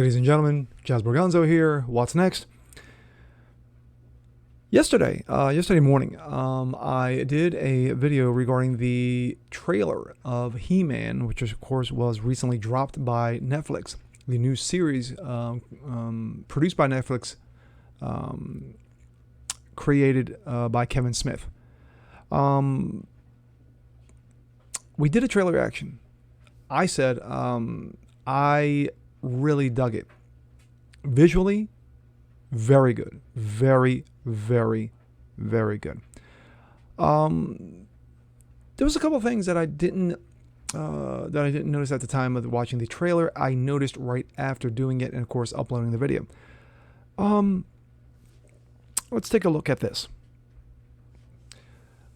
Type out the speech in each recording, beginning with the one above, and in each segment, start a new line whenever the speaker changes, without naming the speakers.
Ladies and gentlemen, Jazz Borgonzo here. What's next? Yesterday morning, I did a video regarding the trailer of He-Man, which of course was recently dropped by Netflix. The new series produced by Netflix, created by Kevin Smith. We did a trailer reaction. I said I really dug it. Visually, very good. Very, very, very good. There was a couple of things that I didn't notice at the time of watching the trailer. I noticed right after doing it and, of course, uploading the video. Let's take a look at this.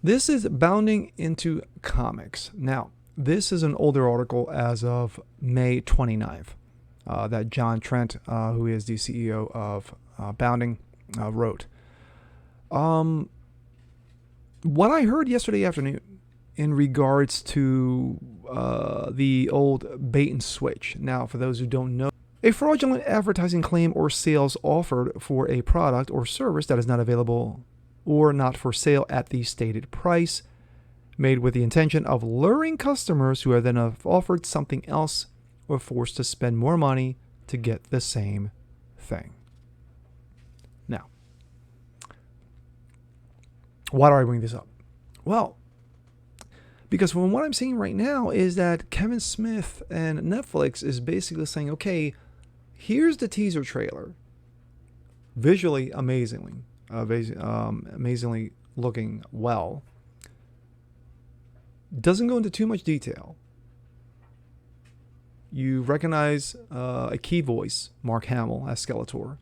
This is Bounding into Comics. Now, this is an older article as of May 29th that John Trent, who is the CEO of Bounding, wrote. What I heard yesterday afternoon in regards to the old bait and switch. Now, for those who don't know, a fraudulent advertising claim or sales offered for a product or service that is not available or not for sale at the stated price, made with the intention of luring customers who are then offered something else or forced to spend more money to get the same thing. Now, why do I bring this up? Well, because from what I'm seeing right now is that Kevin Smith and Netflix is basically saying, okay, here's the teaser trailer. Visually amazingly looking well. Doesn't go into too much detail. You recognize a key voice, Mark Hamill as Skeletor.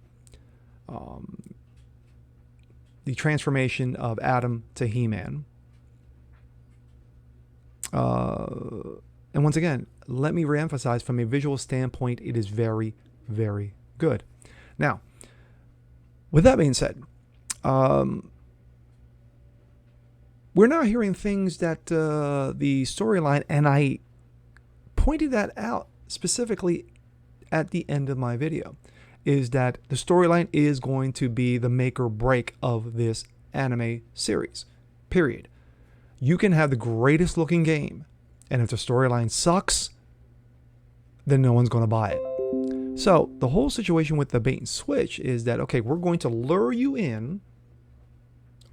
The transformation of Adam to He-Man. And once again, let me reemphasize, from a visual standpoint, it is very, very good. Now, with that being said, we're now hearing things that the storyline, and I pointed that out specifically at the end of my video, is that the storyline is going to be the make or break of this anime series, period. You can have the greatest looking game, and if the storyline sucks, then no one's going to buy it. So the whole situation with the bait and switch is that, okay, we're going to lure you in.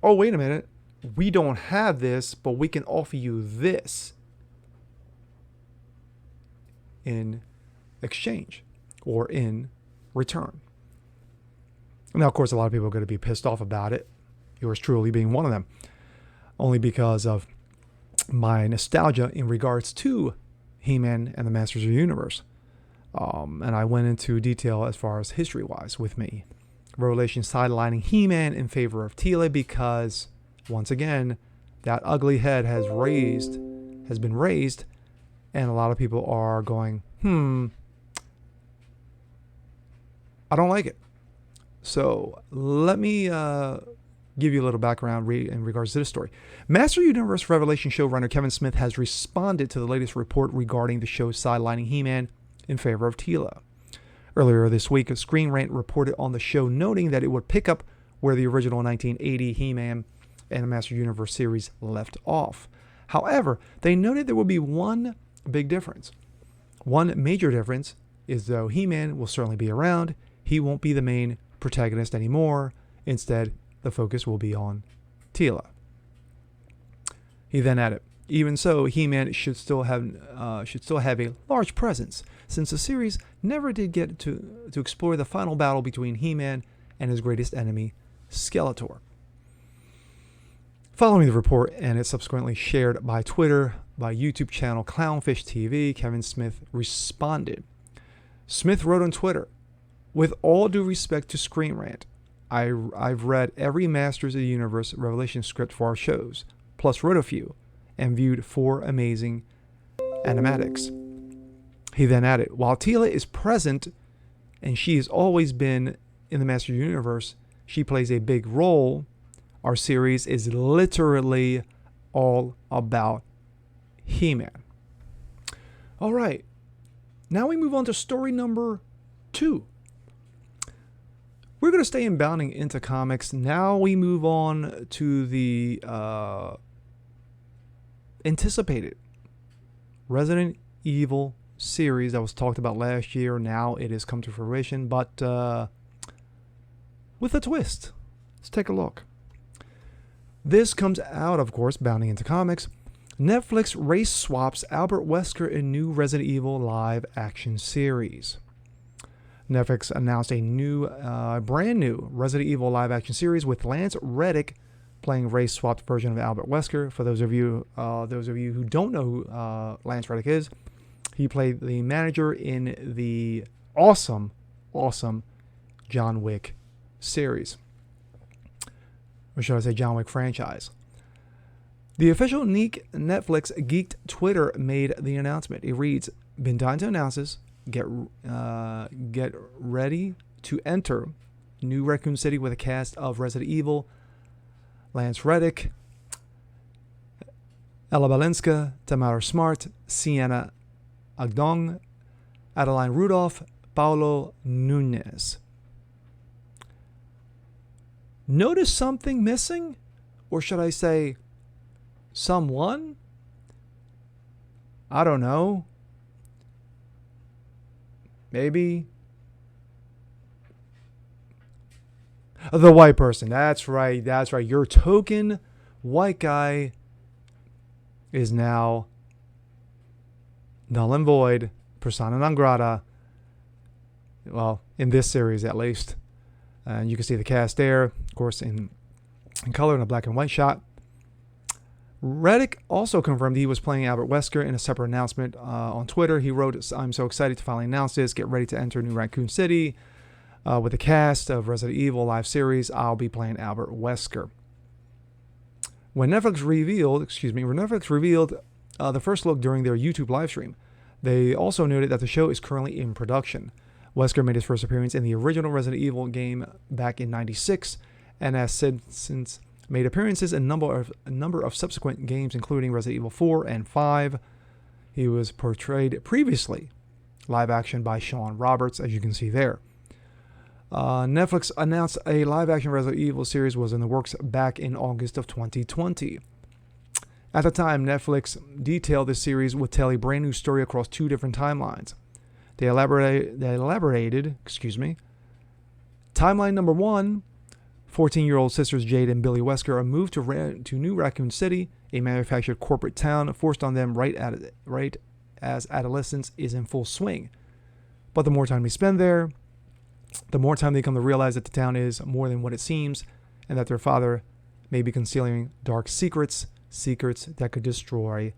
Oh, wait a minute. We don't have this, but we can offer you this in exchange or in return. Now, of course, a lot of people are going to be pissed off about it. Yours truly being one of them. Only because of my nostalgia in regards to He-Man and the Masters of the Universe. And I went into detail as far as history-wise with me. Revelation sidelining He-Man in favor of Teela because, once again, that ugly head has been raised, and a lot of people are going, I don't like it. So let me give you a little background in regards to this story. Master Universe Revelation showrunner Kevin Smith has responded to the latest report regarding the show sidelining He-Man in favor of Teela. Earlier this week, a Screen Rant reported on the show, noting that it would pick up where the original 1980 He-Man and the Master Universe series left off. However, they noted there will be one big difference. One major difference is, though He-Man will certainly be around, he won't be the main protagonist anymore. Instead, the focus will be on Teela. He then added, even so, He-Man should still have a large presence, since the series never did get to explore the final battle between He-Man and his greatest enemy, Skeletor. Following the report, and it's subsequently shared by Twitter, by YouTube channel Clownfish TV, Kevin Smith responded. Smith wrote on Twitter, with all due respect to Screen Rant, I've read every Masters of the Universe Revelation script for our shows, plus wrote a few, and viewed 4 amazing animatics. He then added, while Teela is present, and she has always been in the Masters of the Universe, she plays a big role. Our series is literally all about He-Man. All right. Now we move on to story number 2. We're going to stay in bounding into comics. Now we move on to the anticipated Resident Evil series that was talked about last year. Now it has come to fruition, but with a twist. Let's take a look. This comes out, of course, bounding into comics. Netflix race swaps Albert Wesker in new Resident Evil live action series. Netflix announced a brand new Resident Evil live action series with Lance Reddick playing race swapped version of Albert Wesker. For those of you who don't know who Lance Reddick is, he played the manager in the awesome John Wick series, or should I say John Wick franchise. The official Netflix geeked Twitter made the announcement. It reads, "Been dying to announce this. Get ready to enter New Raccoon City with a cast of Resident Evil, Lance Reddick, Ella Balinska, Tamara Smart, Sienna Agdong, Adeline Rudolph, Paulo Nunez." Notice something missing? Or should I say, someone? I don't know. Maybe the white person. That's right. Your token white guy is now null and void, persona non grata. Well, in this series at least. And you can see the cast there, of course, in color in a black and white shot. Reddick also confirmed he was playing Albert Wesker in a separate announcement on Twitter. He wrote, "I'm so excited to finally announce this. Get ready to enter New Raccoon City. With the cast of Resident Evil live series, I'll be playing Albert Wesker." When Netflix revealed the first look during their YouTube live stream, they also noted that the show is currently in production. Wesker made his first appearance in the original Resident Evil game back in '96, and has since made appearances in a number of subsequent games, including Resident Evil 4 and 5. He was portrayed previously live action by Sean Roberts, as you can see there. Netflix announced a live action Resident Evil series was in the works back in August of 2020. At the time, Netflix detailed this series would tell a brand new story across 2 different timelines. They elaborated, Timeline number 1, 14-year-old sisters Jade and Billy Wesker are moved to New Raccoon City, a manufactured corporate town forced on them right as adolescence is in full swing. But the more time they spend there, the more time they come to realize that the town is more than what it seems, and that their father may be concealing dark secrets that could destroy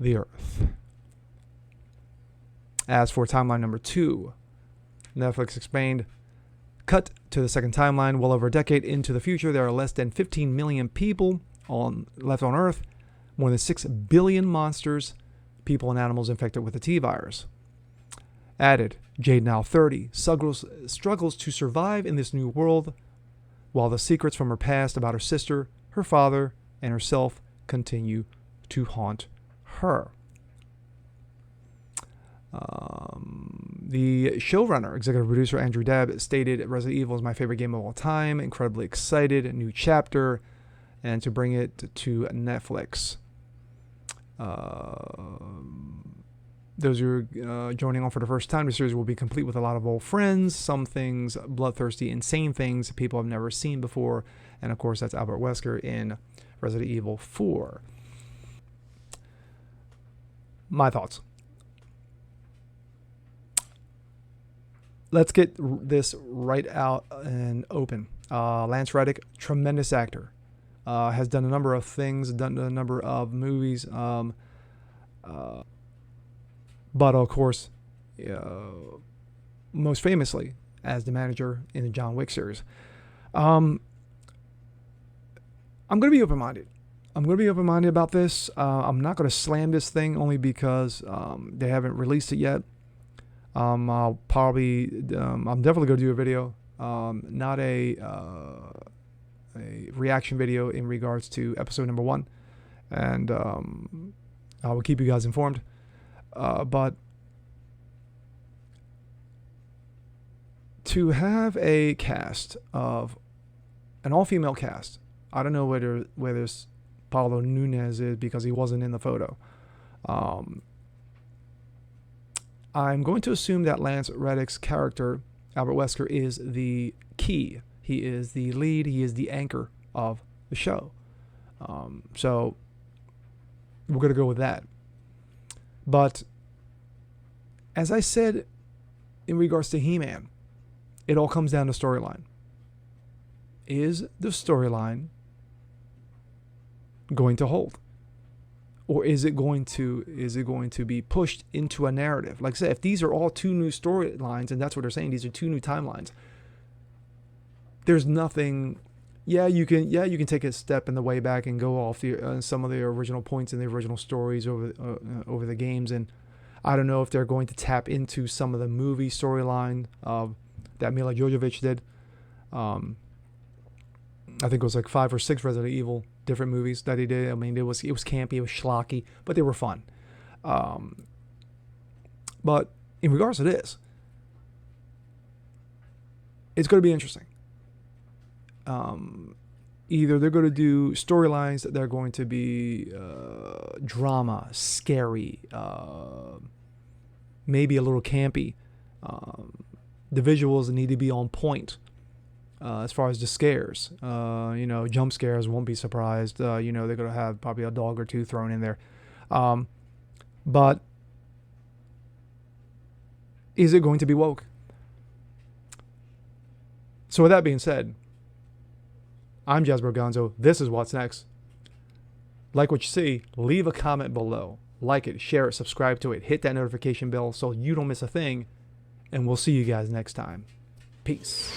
the Earth. As for timeline number 2, Netflix explained, cut to the second timeline. Well over a decade into the future, there are less than 15 million people left on Earth, more than 6 billion monsters, people and animals infected with the T-virus. Added, Jade, now 30, struggles to survive in this new world, while the secrets from her past about her sister, her father, and herself continue to haunt her. The showrunner, executive producer Andrew Dabb, stated, "Resident Evil is my favorite game of all time. Incredibly excited, a new chapter, and to bring it to Netflix." Those who are joining on for the first time, the series will be complete with a lot of old friends, some things bloodthirsty, insane things people have never seen before, and of course that's Albert Wesker in Resident Evil 4. My thoughts. Let's get this right out and open. Lance Reddick, tremendous actor. Has done a number of things, done a number of movies. But of course, most famously as the manager in the John Wick series. I'm going to be open-minded. About this. I'm not going to slam this thing only because they haven't released it yet. I'm definitely going to do a video, not a reaction video in regards to episode number 1, and I will keep you guys informed. But to have a cast of an all-female cast. I don't know whether Paulo Nunez is because he wasn't in the photo. I'm going to assume that Lance Reddick's character, Albert Wesker, is the key. He is the lead. He is the anchor of the show. So we're going to go with that. But as I said in regards to He-Man, it all comes down to storyline. Is the storyline going to hold? Or is it going to be pushed into a narrative? Like I said, if these are all two new storylines, and that's what they're saying, these are two new timelines, there's nothing. Yeah, you can take a step in the way back and go off some of the original points in the original stories over the games, and I don't know if they're going to tap into some of the movie storyline that Mila Jovovich did. I think it was like 5 or 6 Resident Evil different movies that he did. I mean, it was campy, it was schlocky, but they were fun. But in regards to this, it's going to be interesting. Either they're going to do storylines that they're going to be drama, scary, maybe a little campy. The visuals need to be on point. As far as the scares, jump scares, won't be surprised. They're going to have probably a dog or two thrown in there. But is it going to be woke? So with that being said, I'm Jasper Gonzo. This is What's Next. Like what you see, leave a comment below. Like it, share it, subscribe to it, hit that notification bell so you don't miss a thing. And we'll see you guys next time. Peace.